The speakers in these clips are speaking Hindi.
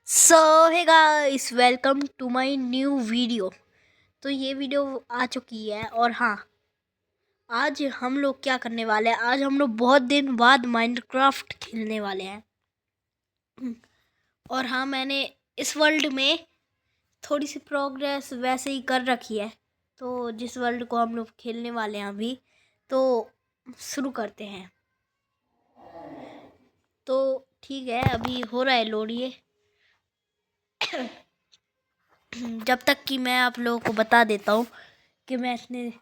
So hey guys, welcome to my new video. तो ये वीडियो आ चुकी है और हाँ, आज हम लोग क्या करने वाले हैं। आज हम लोग बहुत दिन बाद माइनक्राफ्ट खेलने वाले हैं। और हाँ, मैंने इस वर्ल्ड में थोड़ी सी प्रोग्रेस वैसे ही कर रखी है। तो जिस वर्ल्ड को हम लोग खेलने वाले हैं अभी, तो शुरू करते हैं। तो ठीक है, अभी हो रहा है लोड ये। जब तक कि मैं आप लोगों को बता देता हूँ कि मैं इतने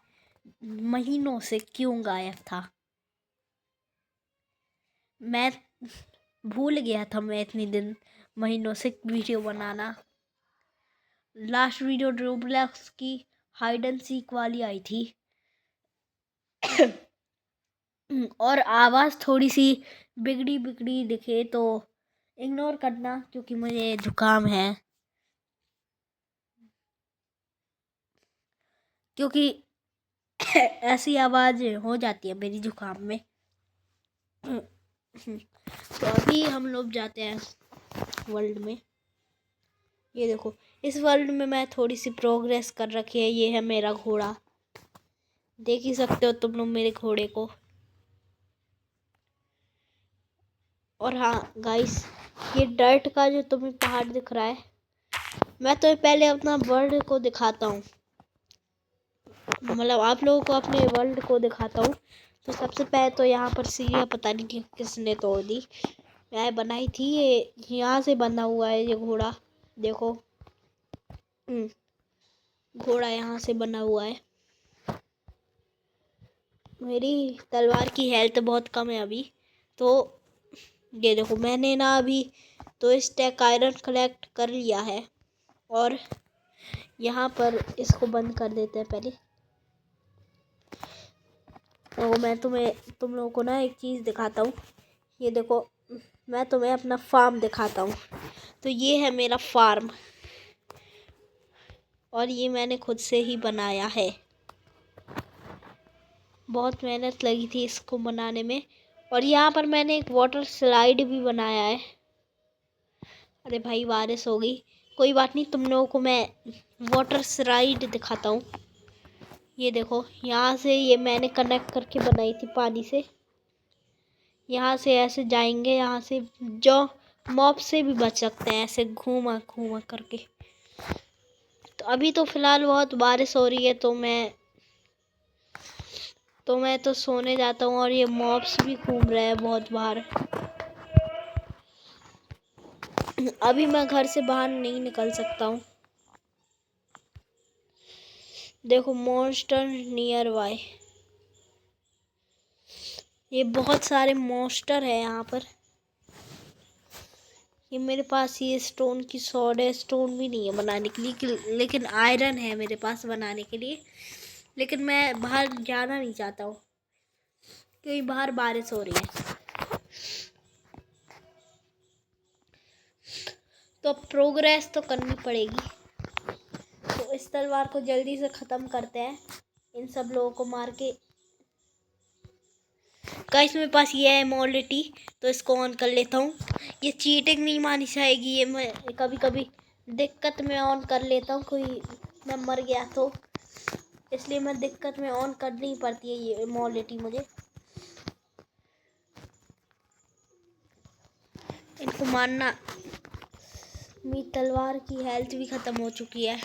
महीनों से क्यों गायब था। मैं भूल गया था, मैं इतनी महीनों से वीडियो बनाना। लास्ट वीडियो रोब्लॉक्स की हाइड एंड सीक वाली आई थी। और आवाज़ थोड़ी सी बिगड़ी बिगड़ी दिखे तो इग्नोर करना, क्योंकि मुझे जुकाम है। क्योंकि ऐसी आवाज़ हो जाती है मेरी जुकाम में। तो अभी हम लोग जाते हैं वर्ल्ड में। ये देखो, इस वर्ल्ड में मैं थोड़ी सी प्रोग्रेस कर रखी है। ये है मेरा घोड़ा, देख ही सकते हो तुम लोग मेरे घोड़े को। और हाँ गाइस, ये डर्ट का जो तुम्हें पहाड़ दिख रहा है, मैं तो पहले अपना वर्ल्ड को दिखाता हूँ। मतलब आप लोगों को अपने वर्ल्ड को दिखाता हूँ। तो सबसे पहले तो यहाँ पर सीढ़ियाँ पता नहीं किसने तोड़ दी। मैं बनाई थी, ये यहाँ से बना हुआ है ये घोड़ा। देखो, घोड़ा यहाँ से बना हुआ है। मेरी तलवार की हेल्थ बहुत कम है अभी। तो ये देखो, मैंने ना अभी तो स्टैक आयरन कलेक्ट कर लिया है। और यहाँ पर इसको बंद कर देते हैं पहले। तो मैं तुम लोगों को ना एक चीज़ दिखाता हूँ। ये देखो, मैं तुम्हें अपना फार्म दिखाता हूँ। तो ये है मेरा फार्म, और ये मैंने खुद से ही बनाया है। बहुत मेहनत लगी थी इसको बनाने में। और यहाँ पर मैंने एक वाटर स्लाइड भी बनाया है। अरे भाई, बारिश हो गई, कोई बात नहीं, तुम लोगों को मैं वाटर स्लाइड दिखाता हूँ। ये देखो, यहाँ से ये मैंने कनेक्ट करके बनाई थी पानी से। यहाँ से ऐसे जाएंगे, यहाँ से जो मॉब से भी बच सकते हैं, ऐसे घूमा घूमा करके। तो अभी तो फिलहाल बहुत बारिश हो रही है, तो मैं तो सोने जाता हूँ। और ये मॉब्स भी घूम रहे हैं बहुत बाहर। अभी मैं घर से बाहर नहीं निकल सकता हूँ। देखो, मॉन्स्टर नियर बाय। ये बहुत सारे मॉन्स्टर है यहाँ पर। ये मेरे पास ये स्टोन की सॉर्ड है। स्टोन भी नहीं है बनाने के लिए, लेकिन आयरन है मेरे पास बनाने के लिए। लेकिन मैं बाहर जाना नहीं चाहता हूँ, क्योंकि बाहर बारिश हो रही है। तो प्रोग्रेस तो करनी पड़ेगी। तो इस तलवार को जल्दी से ख़त्म करते हैं, इन सब लोगों को मार के। गाइस, मेरे पास ये है मोलिटी, तो इसको ऑन कर लेता हूँ। ये चीटिंग नहीं मानी जाएगी, ये मैं कभी कभी दिक्कत में ऑन कर लेता हूँ। कोई मैं मर गया तो इसलिए मैं दिक्कत में ऑन करनी पड़ती है ये मोलिटी मुझे। इनको मारना। मेरी तलवार की हेल्थ भी ख़त्म हो चुकी है।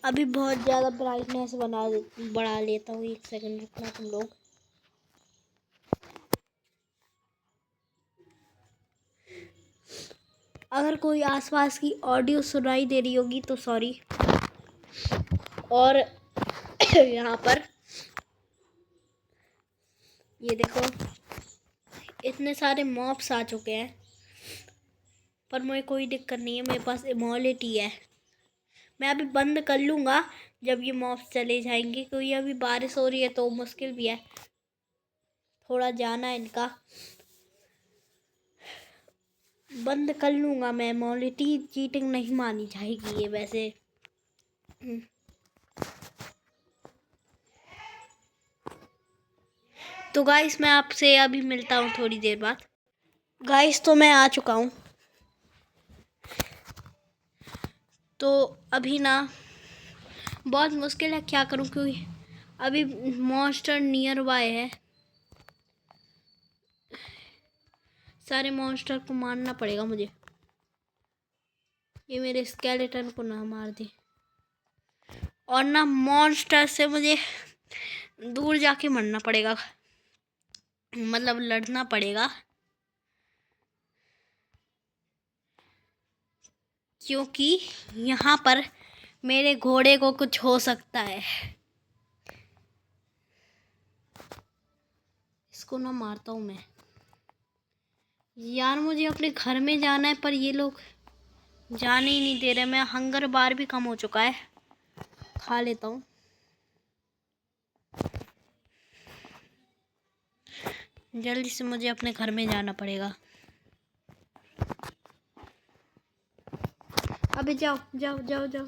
अभी बहुत ज़्यादा ब्राइटनेस बढ़ा लेता हूँ। एक सेकंड रुकना तुम लोग। अगर कोई आसपास की ऑडियो सुनाई दे रही होगी तो सॉरी। और यहाँ पर ये देखो, इतने सारे मॉब्स आ चुके हैं, पर मुझे कोई दिक्कत नहीं है, मेरे पास इमोलिटी है। मैं अभी बंद कर लूँगा जब ये मॉब्स चले जाएंगे, क्योंकि अभी बारिश हो रही है तो मुश्किल भी है थोड़ा जाना इनका। बंद कर लूँगा मैं। इमोलिटी चीटिंग नहीं मानी जाएगी ये वैसे। तो गाइस, मैं आपसे अभी मिलता हूँ थोड़ी देर बाद। गाइस तो मैं आ चुका हूँ। तो अभी ना बहुत मुश्किल है, क्या करूँ, क्योंकि अभी मॉन्स्टर नियर बाय है। सारे मॉन्स्टर को मारना पड़ेगा मुझे। ये मेरे स्केलेटन को ना मार दे। और ना मॉन्स्टर से मुझे दूर जाके मरना पड़ेगा, मतलब लड़ना पड़ेगा, क्योंकि यहाँ पर मेरे घोड़े को कुछ हो सकता है। इसको ना मारता हूँ मैं। यार मुझे अपने घर में जाना है, पर ये लोग जाने ही नहीं दे रहे। मैं हंगर बार भी कम हो चुका है, खा लेता हूँ। जल्दी से मुझे अपने घर में जाना पड़ेगा। अबे जाओ जाओ जाओ जाओ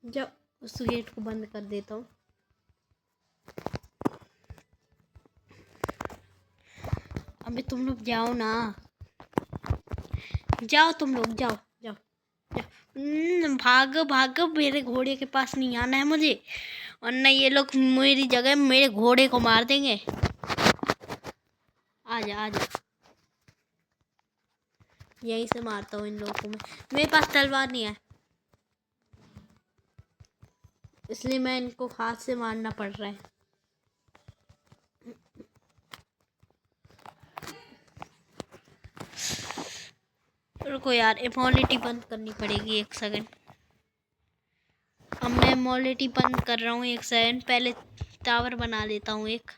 जाओ। उस गेट को बंद कर देता हूँ। अबे तुम लोग जाओ ना, जाओ तुम लोग, जाओ जाओ जाओ। भाग भाग, मेरे घोड़े के पास नहीं आना है मुझे, वरना ये लोग मेरी जगह मेरे घोड़े को मार देंगे। आजा आजा, यहीं से मारता हूँ इन लोगों को मैं। मेरे पास तलवार नहीं है, इसलिए मैं इनको हाथ से मारना पड़ रहा है। रुको यार, इमोलिटी बंद करनी पड़ेगी, 1 सेकंड। अब मैं इमोलिटी बंद कर रहा हूँ, 1 सेकंड। पहले टावर बना लेता हूँ एक।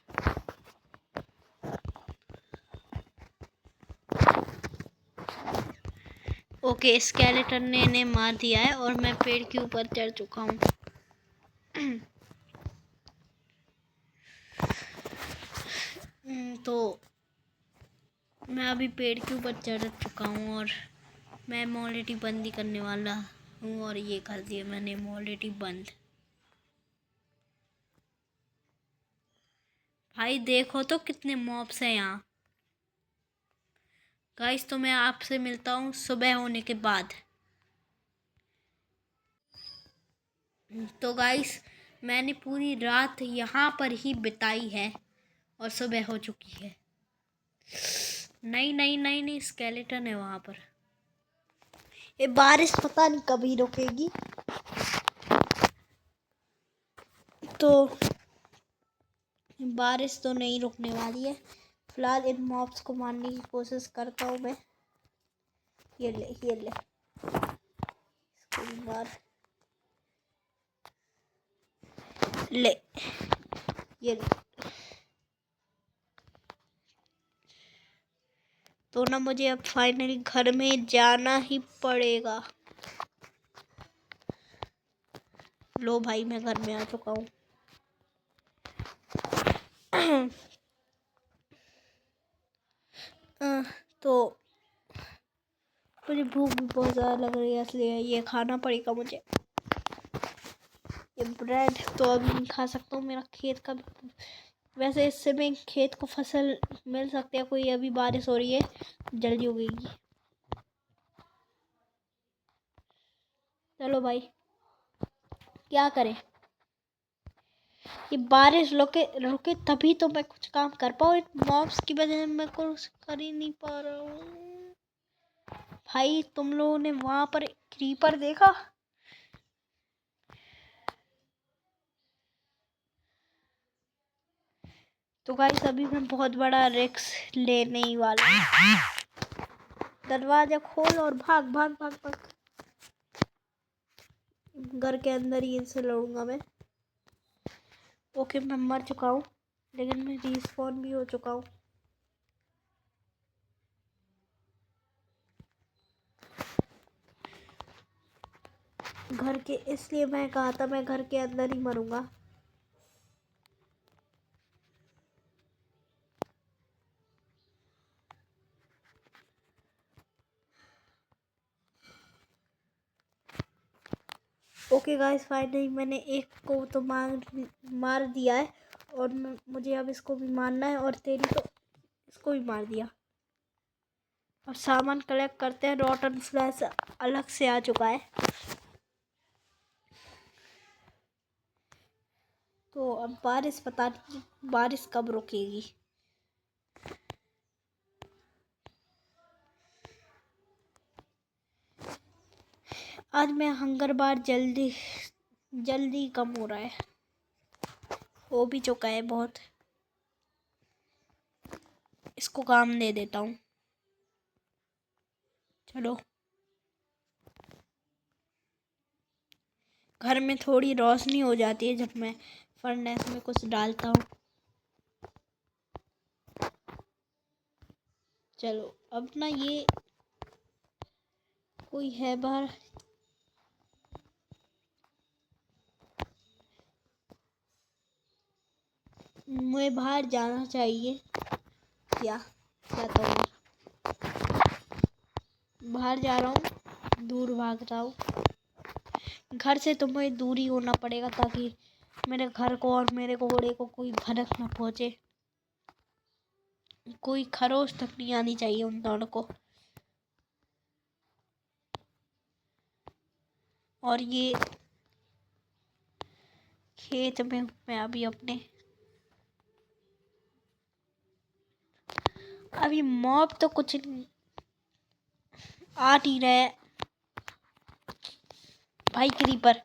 ओके, स्केलेटन ने इन्हें मार दिया है और मैं पेड़ के ऊपर चढ़ चुका हूँ। तो मैं अभी पेड़ के ऊपर चढ़ चुका हूँ और मैं इमोलिटी बंद ही करने वाला हूँ, और ये कर दिया मैंने इमोलिटी बंद। भाई देखो तो कितने मॉब्स हैं यहाँ। गाइस तो मैं आपसे मिलता हूँ सुबह होने के बाद। तो गाइस मैंने पूरी रात यहाँ पर ही बिताई है और सुबह हो चुकी है। नहीं नहीं नहीं नहीं, स्केलेटन है वहाँ पर। ये बारिश पता नहीं कभी रुकेगी। तो बारिश तो नहीं रुकने वाली है। फिलहाल इन मॉब्स को मारने की कोशिश करता हूँ मैं। ये ले ये ले, इसको भी मार। ले ये ले। तो ना मुझे अब फाइनली घर में जाना ही पड़ेगा। लो भाई, मैं घर में आ चुका हूँ। तो मुझे भूख भी बहुत ज़्यादा लग रही है, इसलिए ये खाना पड़ेगा मुझे। ये ब्रेड तो अभी नहीं खा सकता हूँ, मेरा खेत का वैसे इससे मैं खेत को फसल मिल सकती है कोई। अभी बारिश हो रही है, जल्दी उगेगी। चलो भाई, क्या करें। ये बारिश रुके रुके तभी तो मैं कुछ काम कर पाऊँ। इन मॉब्स की वजह से मैं कुछ कर ही नहीं पा रहा हूँ। भाई तुम लोगों ने वहां पर क्रीपर देखा? तो गाइस अभी मैं बहुत बड़ा रिस्क लेने ही वाला हूँ। दरवाजा खोल और भाग भाग भाग भाग। घर के अंदर ही इनसे लड़ूंगा मैं। ओके, मैं मर चुका हूँ, लेकिन मैं रिस्पॉन भी हो चुका हूँ। घर के, इसलिए मैं कहा था मैं घर के अंदर ही मरूंगा। ओके गाइस, फाइनली मैंने एक को तो मार दिया है और मुझे अब इसको भी मारना है। और तेरी तो इसको भी मार दिया। अब सामान कलेक्ट करते हैं। रॉटन फ्लैश अलग से आ चुका है। तो अब बारिश, पता नहीं बारिश कब रुकेगी। आज मैं हंगर बार जल्दी जल्दी कम हो रहा है, हो भी चुका है बहुत। इसको काम दे देता हूँ। चलो, घर में थोड़ी रोशनी हो जाती है जब मैं फर्नेस में कुछ डालता हूँ। चलो, अब ना ये कोई है बाहर। मुझे बाहर जाना चाहिए। क्या जाता हूँ, बाहर जा रहा हूँ, दूर भाग रहा हूँ। घर से तो मुझे दूरी होना पड़ेगा ताकि मेरे घर को और मेरे घोड़े को कोई भनक ना पहुँचे। कोई खरोच तक नहीं आनी चाहिए उन दोनों को। और ये खेत में मैं अभी अपने अभी मॉब तो कुछ आ नहीं रहे भाई। क्रीपर,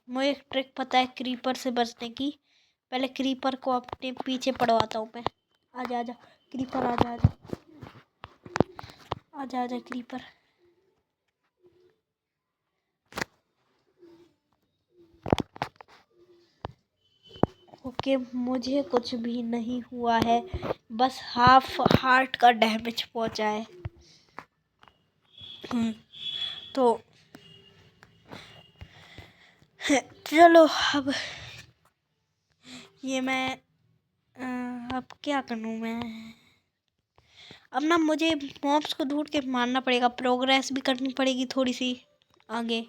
मुझे एक ट्रिक पता है क्रीपर से बचने की। पहले क्रीपर को अपने पीछे पड़वाता हूँ मैं। आजा आजा क्रीपर, आजा आजा आजा आजा क्रीपर। ओके, मुझे कुछ भी नहीं हुआ है, बस हाफ हार्ट का डैमेज पहुंचा है। तो चलो, अब ये मैं अब क्या करूँ मैं। अब ना मुझे मॉब्स को ढूंढ के मारना पड़ेगा, प्रोग्रेस भी करनी पड़ेगी थोड़ी सी आगे।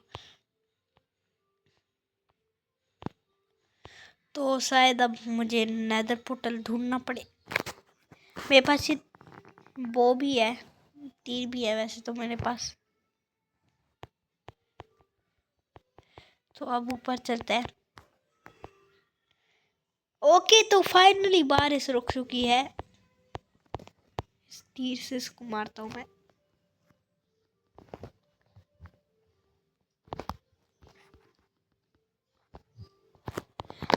तो शायद अब मुझे नेदर पोर्टल ढूंढना पड़े। मेरे पास ये वो भी है, तीर भी है वैसे तो मेरे पास। तो अब ऊपर चलते हैं। ओके, तो फाइनली बारिश रुक चुकी है। इस तीर से इसको मारता हूँ मैं।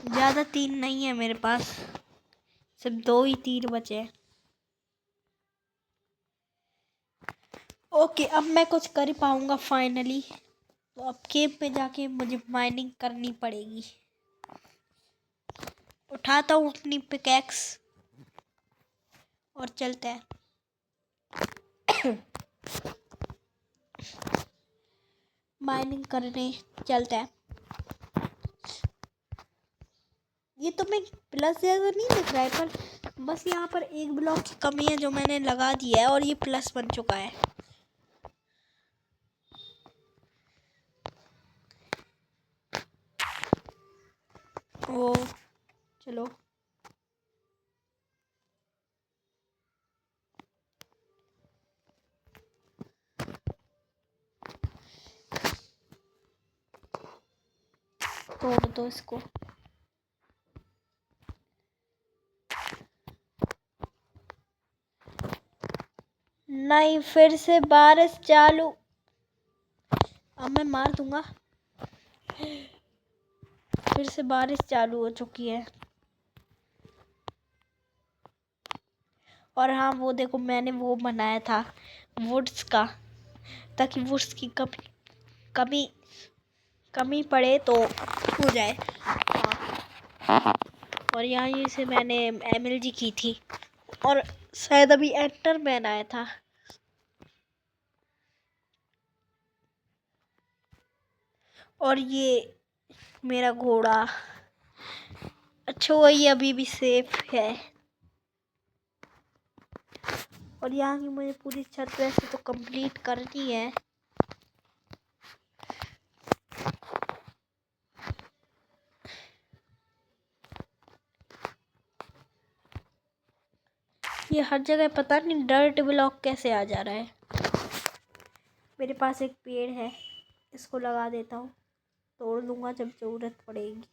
ज़्यादा तीर नहीं है मेरे पास, सिर्फ 2 ही तीर बचे हैं। ओके, अब मैं कुछ कर पाऊंगा फाइनली। तो अब केव पे जाके मुझे माइनिंग करनी पड़ेगी। उठाता हूँ अपनी पिकैक्स और चलते हैं। माइनिंग करने चलते हैं। ये तो मैं प्लस जैसा नहीं दिख रहा है, पर बस यहाँ पर एक ब्लॉक की कमी है जो मैंने लगा दिया है और ये प्लस बन चुका है। ओ चलो, तोड़ दो इसको। नहीं, फिर से बारिश चालू। अब मैं मार दूंगा। फिर से बारिश चालू हो चुकी है। और हाँ, वो देखो मैंने वो बनाया था वुड्स का, ताकि वुड्स की कमी कमी पड़े तो हो जाए। हाँ। और यहाँ से मैंने एमएलजी की थी और शायद अभी एंटरमैन आया था। और ये मेरा घोड़ा, अच्छा वही अभी भी सेफ है। और यहाँ की मुझे पूरी छत वैसे तो कंप्लीट करनी है। ये हर जगह पता नहीं डर्ट ब्लॉक कैसे आ जा रहा है। मेरे पास एक पेड़ है, इसको लगा देता हूँ, तोड़ दूंगा जब ज़रूरत पड़ेगी।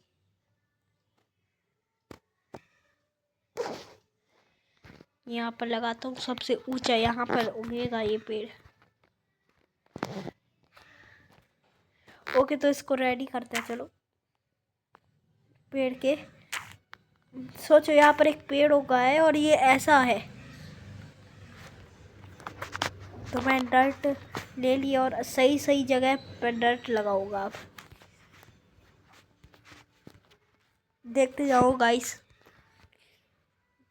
यहाँ पर लगाता हूँ, सबसे ऊंचा यहाँ पर उगेगा ये पेड़। ओके, तो इसको रेडी करते हैं। चलो पेड़ के सोचो, यहाँ पर एक पेड़ उगा है और ये ऐसा है, तो मैं डर्ट ले लिया और सही सही जगह पर डर्ट लगाऊंगा। अब देखते जाओ गाइस,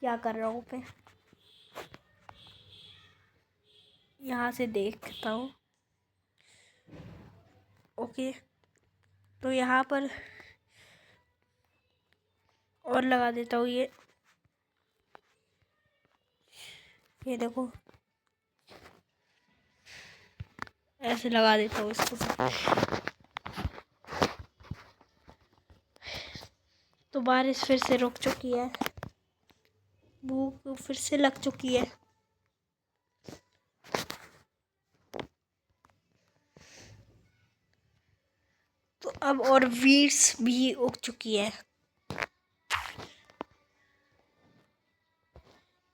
क्या कर रहा हूँ मैं। यहाँ से देखता हूँ। ओके, तो यहाँ पर और लगा देता हूँ। ये देखो, ऐसे लगा देता हूँ इसको। तो बारिश फिर से रुक चुकी है, भूख फिर से लग चुकी है। तो अब और वीड्स भी उग चुकी है।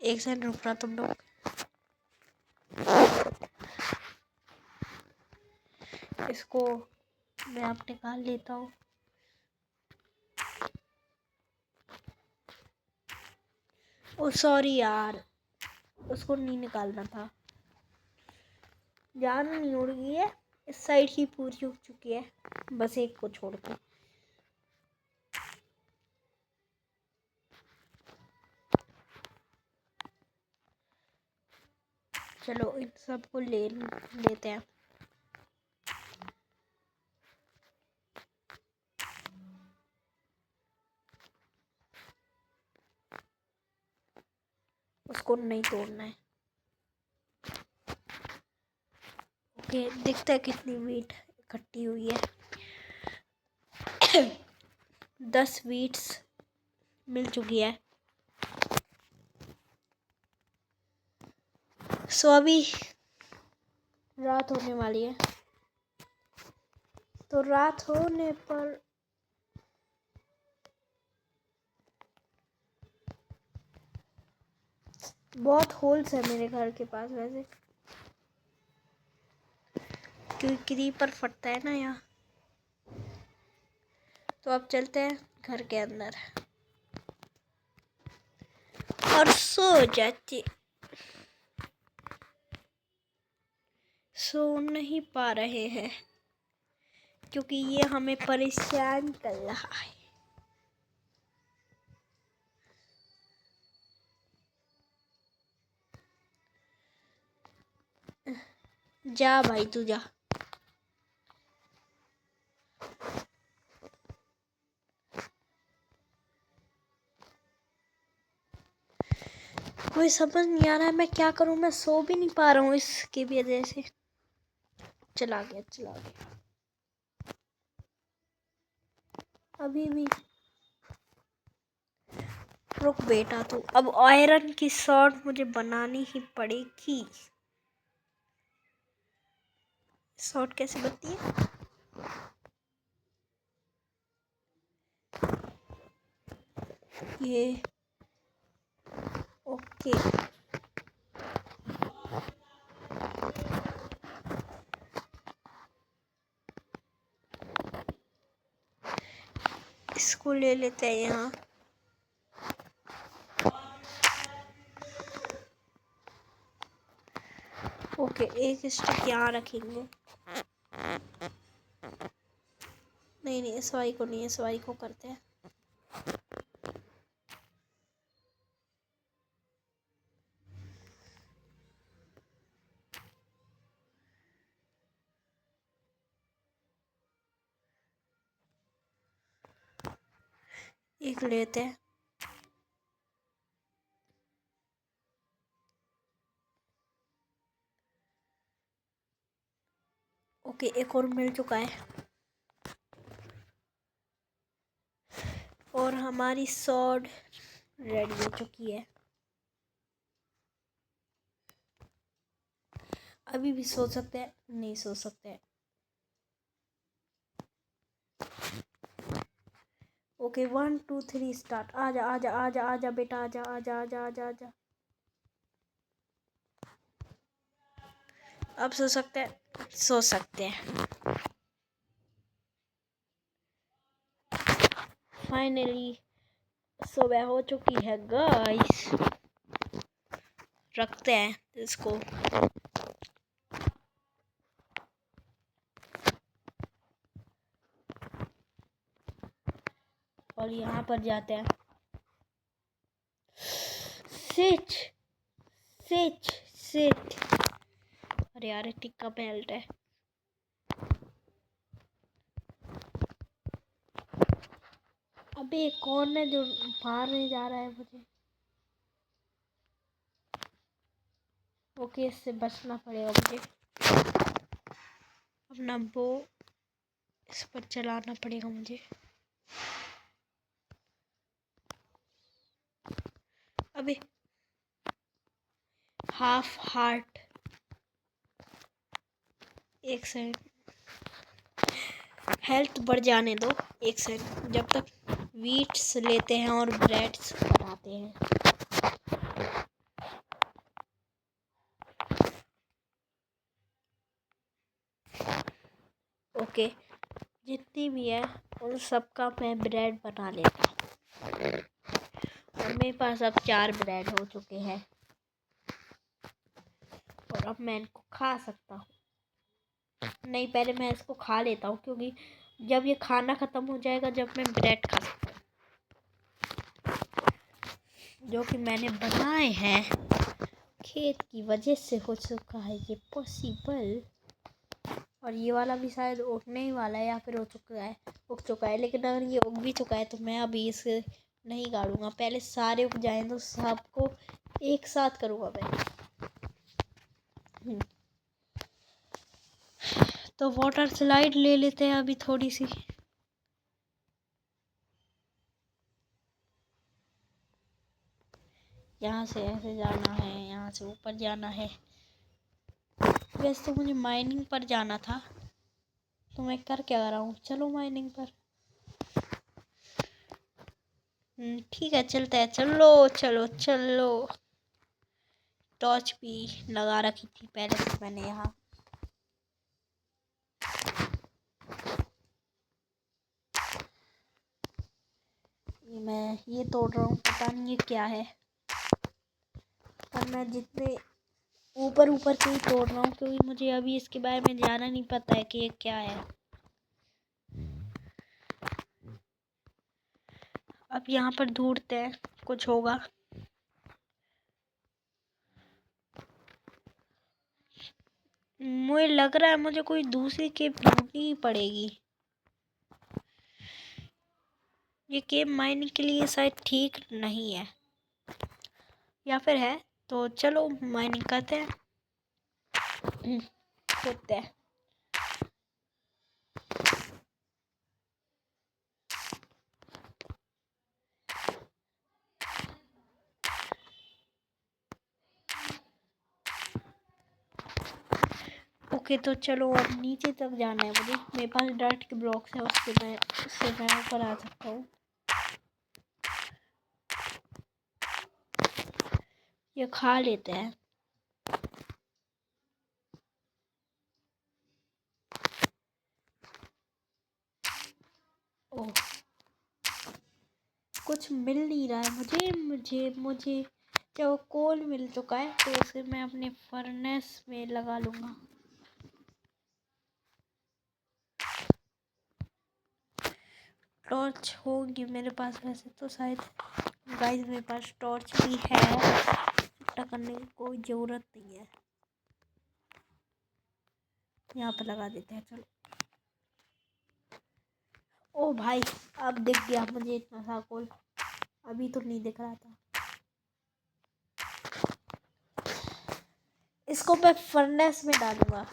एक सेकंड रुकना तुम लोग। इसको मैं आप निकाल लेता हूँ। ओ सॉरी यार, उसको नहीं निकालना था। जान नहीं उड़ गई है, इस साइड ही पूरी उग चुकी है, बस एक को छोड़ के। चलो इन सबको लेते हैं। उसको नहीं तोड़ना है। ओके, दिखता है कितनी वीट इकट्ठी हुई है। 10 वीट्स मिल चुकी है। सो अभी रात होने वाली है, तो रात होने पर बहुत होल्स है मेरे घर के पास वैसे, क्योंकि क्रीपर फटता है ना यहाँ। तो अब चलते हैं घर के अंदर और सो जाते। सो नहीं पा रहे हैं क्योंकि ये हमें परेशान कर रहा है। जा भाई तू जा। कोई समझ नहीं आ रहा है मैं क्या करूं, मैं सो भी नहीं पा रहा हूँ इसकी वजह से। चला गया। अभी भी रुक बेटा तू। अब आयरन की शॉर्ट मुझे बनानी ही पड़ेगी। शॉर्ट कैसे बनती है? ये ओके, इसको ले लेते हैं यहाँ। ओके, एक स्टिक यहाँ रखेंगे। नहीं इस वाई को नहीं, इस वाई को करते हैं। एक लेते हैं। ओके, एक और मिल चुका है और हमारी सॉर्ड रेडी हो चुकी है। अभी भी सो सकते हैं, नहीं सो सकते हैं। Okay 1 2 3 start. आजा आजा आजा आजा बेटा, आजा आजा आजा आजा आजा। अब सो सकते हैं, सो सकते हैं। फाइनली सुबह हो चुकी है गाइस। रखते हैं इसको। और यहाँ पर जाते हैं। सिच सिच सिच। अरे यार टिक्का बेल्ट है। अबे कौन है जो मारने जा रहा है मुझे? ओके इससे बचना पड़ेगा मुझे। अपना बो इस पर चलाना पड़ेगा मुझे। अबे हाफ हार्ट। एक सेकंड, हेल्थ बढ़ जाने दो। एक सेकंड, जब तक वीट्स लेते हैं और ब्रेड्स बनाते हैं। ओके जितनी भी है उन सब का मैं ब्रेड बना लेता हूँ। और मेरे पास अब 4 ब्रेड हो चुके हैं और अब मैं इनको खा सकता हूँ। नहीं पहले मैं इसको खा लेता हूँ, क्योंकि जब ये खाना ख़त्म हो जाएगा जब मैं ब्रेड खा सकता हूँ, जो कि मैंने बनाए हैं। खेत की वजह से हो चुका है ये पॉसिबल। और ये वाला भी शायद उगने ही वाला है या फिर उग चुका है। लेकिन अगर ये उग भी चुका है तो मैं अभी इसे नहीं गाड़ूंगा। पहले सारे उग जाएं तो सबको एक साथ करूँगा मैं। तो वाटर स्लाइड ले लेते हैं अभी थोड़ी सी। यहाँ से ऐसे जाना है, यहाँ से ऊपर जाना है। वैसे तो मुझे माइनिंग पर जाना था, तो मैं कर क्या रहा हूँ। चलो माइनिंग पर। ठीक है चलते हैं। चलो चलो चलो। टॉर्च भी लगा रखी थी पहले से मैंने यहाँ। मैं ये तोड़ रहा हूँ, पता नहीं ये क्या है। पर मैं जितने ऊपर ऊपर के ही तोड़ रहा हूँ, क्योंकि मुझे अभी इसके बारे में ज़्यादा नहीं पता है कि ये क्या है। अब यहाँ पर ढूंढते हैं, कुछ होगा। मुझे लग रहा है मुझे कोई दूसरी केव ढूंढनी ही पड़ेगी। ये केव माइनिंग के लिए शायद ठीक नहीं है, या फिर है। तो चलो माइनिंग करते हैं। करते हैं। ओके तो चलो अब नीचे तक जाना है मुझे। मेरे पास डर्ट के ब्लॉक्स है, उससे मैं ऊपर आ सकता हूँ। ये खा लेते हैं। ओह कुछ मिल नहीं रहा है मुझे मुझे मुझे जब कोल मिल चुका है तो उसे मैं अपने फर्नेस में लगा लूँगा। टॉर्च होगी मेरे पास वैसे तो शायद। गाइस मेरे पास टॉर्च भी है, चिट्टा करने की कोई ज़रूरत नहीं है। यहाँ पर लगा देते हैं चलो। ओ भाई अब दिख गया मुझे इतना सा कोल, अभी तो नहीं दिख रहा था। इसको मैं फर्नेस में डालूंगा।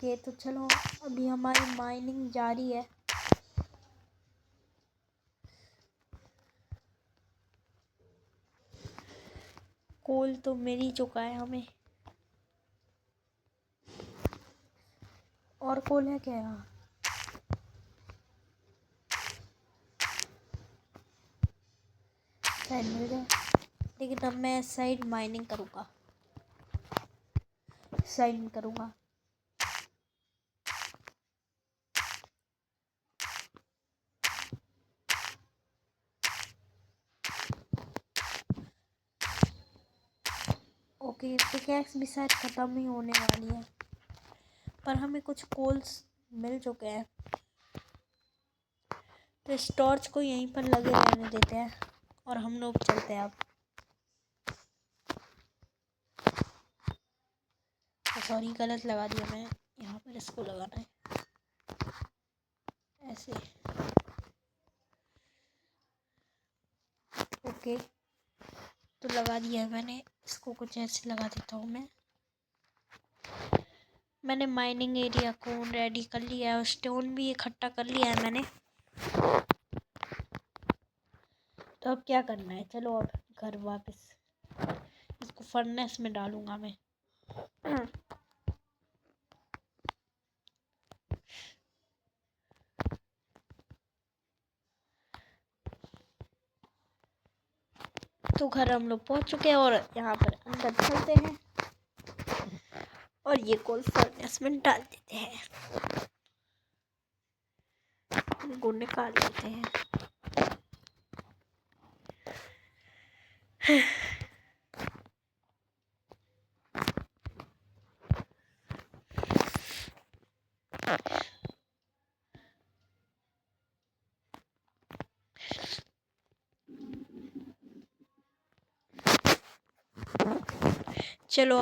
ओके तो चलो अभी हमारी माइनिंग जारी है। कोल तो मिल ही चुका है हमें। और कोल है क्या यहाँ? शायद मिल जाए, लेकिन अब मैं साइड माइनिंग करूँगा, साइड करूँगा। ओके पिकैक्स भी शायद ख़त्म ही होने वाली है, पर हमें कुछ कोल्स मिल चुके हैं, तो इस टॉर्च को यहीं पर लगे रहने देते हैं और हम लोग चलते हैं। अब सॉरी गलत लगा दिया मैं, यहाँ पर इसको लगाना है ऐसे। ओके तो लगा दिया है मैंने, इसको कुछ ऐसे लगा देता हूँ मैं। मैंने माइनिंग एरिया को रेडी कर लिया है और स्टोन भी इकट्ठा कर लिया है मैंने। तो अब क्या करना है, चलो अब घर वापस, इसको फर्नेस में डालूंगा मैं। तो घर हम लोग पहुंच चुके हैं और यहाँ पर अंदर चलते हैं और ये कोल फर्नेस में डाल देते हैं, इनको निकाल देते हैं। चलो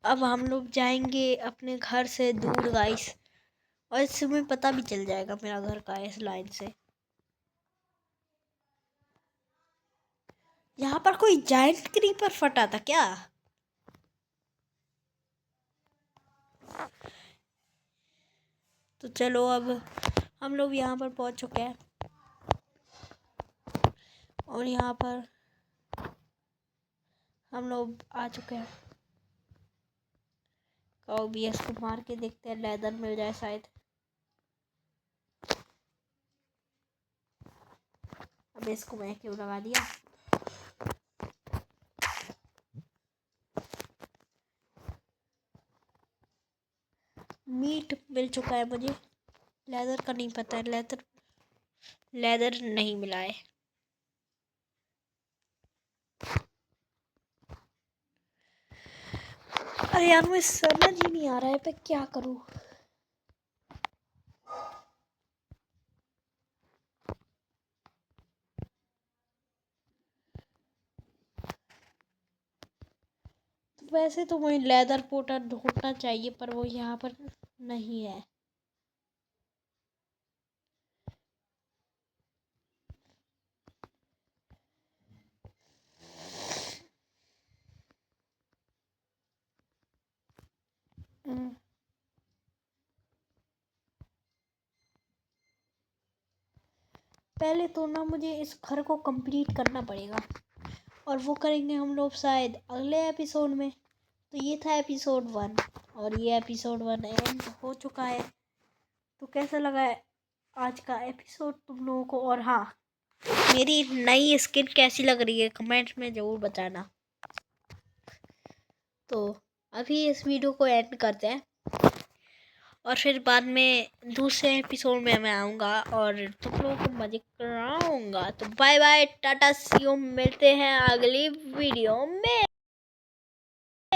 अब हम लोग जाएंगे अपने घर से दूर गाइस, और इससे हमें पता भी चल जाएगा मेरा घर का है इस लाइन से। यहाँ पर कोई जायंट क्रीपर फटा था क्या? तो चलो अब हम लोग यहाँ पर पहुँच चुके हैं और यहाँ पर हम लोग आ चुके हैं। OBS को मार के देखते हैं, लेदर मिल जाए शायद। अब इसको मैं क्यों लगा दिया? मीट मिल चुका है मुझे, लेदर का नहीं पता है, लेदर नहीं मिला है। अरे यार मुझे समझ ही नहीं आ रहा है मैं क्या करूं। वैसे तो मुझे लेदर पोर्टर ढूंढना चाहिए, पर वो यहाँ पर नहीं है। पहले तो ना मुझे इस घर को कंप्लीट करना पड़ेगा, और वो करेंगे हम लोग शायद अगले एपिसोड में। तो ये था एपिसोड 1 और ये एपिसोड 1 एंड हो चुका है। तो कैसा लगा है आज का एपिसोड तुम लोगों को? और हाँ, मेरी नई स्किन कैसी लग रही है कमेंट में ज़रूर बताना। तो अभी इस वीडियो को एंड करते हैं और फिर बाद में दूसरे एपिसोड में मैं आऊँगा और तुम लोगों को मजे कराऊँगा। तो bye bye, ta-ta, see you, मिलते हैं अगली वीडियो में।